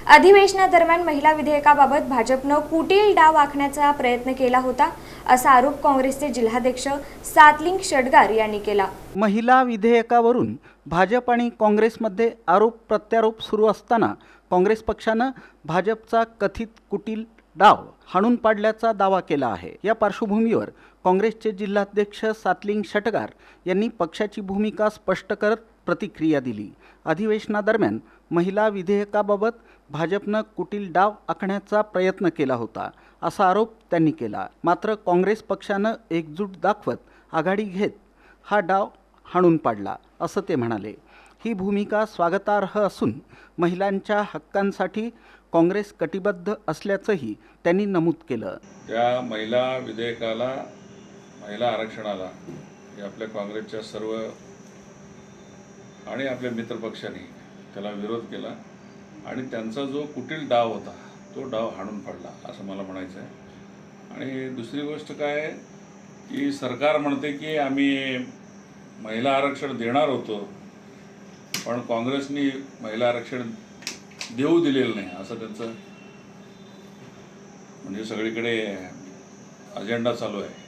अधिवेशनादरम्यान महिला विधेयकाबाबत भाजपनं कुटील डाव आखण्याचा प्रयत्न केला होता असा आरोप काँग्रेसचे जिल्हाध्यक्ष सातलिंग शटगार यांनी केला। महिला विधेयकावरून भाजप आणि काँग्रेसमध्ये आरोप प्रत्यारोप सुरू असताना काँग्रेस पक्षानं भाजपचा कथित कुटील डाव हाणून पाडल्याचा दावा केला आहे। या पार्श्वभूमीवर काँग्रेसचे जिल्हाध्यक्ष सातलिंग शटगार यांनी पक्षाची भूमिका स्पष्ट करत प्रतिक्रिया दिली। अधिवेशनादरम्यान महिला विधेयकाबाबत भाजपनं कुटील डाव आखण्याचा प्रयत्न केला होता असा आरोप त्यांनी केला। मात्र काँग्रेस पक्षानं एकजूट दाखवत आघाडी घेत हा डाव हाणून पाडला असं ते म्हणाले। ही भूमिका स्वागतार्ह असून महिलांच्या हक्कांसाठी काँग्रेस कटिबद्ध असल्याचंही त्यांनी नमूद केलं। त्या महिला विधेयकाला, महिला आरक्षणाला आपल्या काँग्रेसच्या सर्व आणि आपल्या मित्रपक्षांनी त्याला विरोध केला आणि त्यांचा जो कुटील डाव होता तो डाव हाणून पाडला असं मला म्हणायचं आहे। आणि दुसरी गोष्ट काय की सरकार म्हणते की आम्ही महिला आरक्षण देणार होतो, पण काँग्रेसनी महिला आरक्षण देऊ दिलेलं नाही असं त्यांचं म्हणजे सगळीकडे अजेंडा चालू आहे।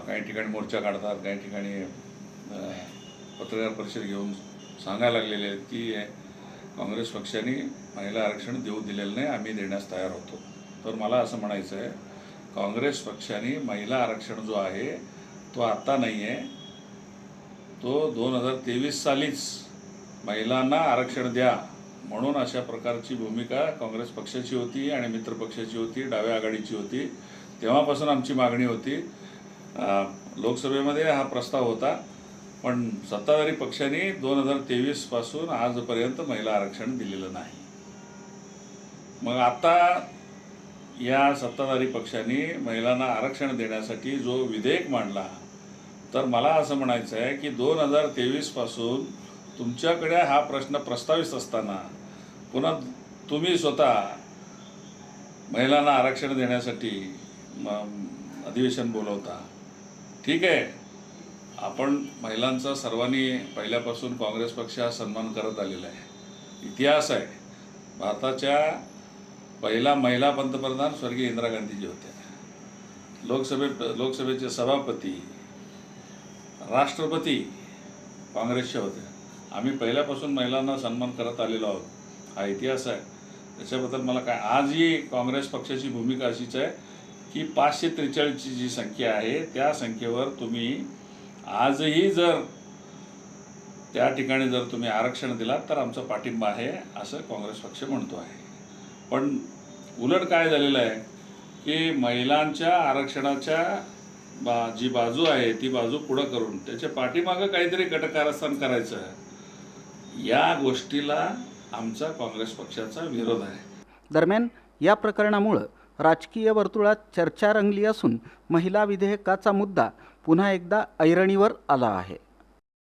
काही ठिकाणी मोर्चा काढतात, काही ठिकाणी पत्रकार परिषद घेऊन सांगायला लागलेले आहेत की काँग्रेस पक्षाने महिला आरक्षण देऊ दिलेलं नाही, आम्ही देण्यास तयार होतो। तर मला असं म्हणायचं आहे, काँग्रेस पक्षाने महिला आरक्षण जो आहे तो आत्ता नाही आहे, तो 2023 सालीच महिलांना आरक्षण द्या म्हणून अशा प्रकारची भूमिका काँग्रेस पक्षाची होती आणि मित्रपक्षाची होती, डाव्या आघाडीची होती। तेव्हापासून आमची मागणी होती। लोकसभेमध्ये हा प्रस्ताव होता, पण सत्ताधारी पक्षाने 2023 पासून आजपर्यंत महिला आरक्षण दिलेलं नाही। मग आता या सत्ताधारी पक्षाने महिलांना आरक्षण देण्यासाठी जो विधेयक मांडला, तर मला असं म्हणायचं आहे की 2023 पासून तुमच्याकडे हा प्रश्न प्रस्तावित असताना पुन्हा तुम्ही स्वतः महिलांना आरक्षण देण्यासाठी अधिवेशन बोलवता। ठीक आहे, आपण महिलांचा सर्वांनी पहिल्यापासून काँग्रेस पक्ष हा सन्मान करत आलेला आहे। इतिहास आहे, भारताच्या पहिला महिला पंतप्रधान स्वर्गीय इंदिरा गांधीजी होत्या। लोकसभेचे सभापती, राष्ट्रपती काँग्रेसचे होते। आम्ही पहिल्यापासून महिलांना सन्मान करत आलेलो आहोत, हा इतिहास आहे। त्याच्याबद्दल मला काय, आजही काँग्रेस पक्षाची भूमिका अशीच आहे की 543ची जी संख्या आहे त्या संख्येवर तुम्ही आजही जर त्या ठिकाणी जर तुम्ही आरक्षण दिलात तर आमचा पाठिंबा आहे असं काँग्रेस पक्ष म्हणतो आहे। पण उलट काय झालेलं आहे की महिलांच्या आरक्षणाच्या जी बाजू आहे ती बाजू पुढं करून त्याच्या पाठीमागं काहीतरी गटकारस्थान करायचं, या गोष्टीला आमचा काँग्रेस पक्षाचा विरोध आहे। दरम्यान या प्रकरणामुळे राजकीय वर्तुळात चर्चा रंगली असून महिला विधेयकाचा मुद्दा पुन्हा एकदा ऐरणीवर आला आहे।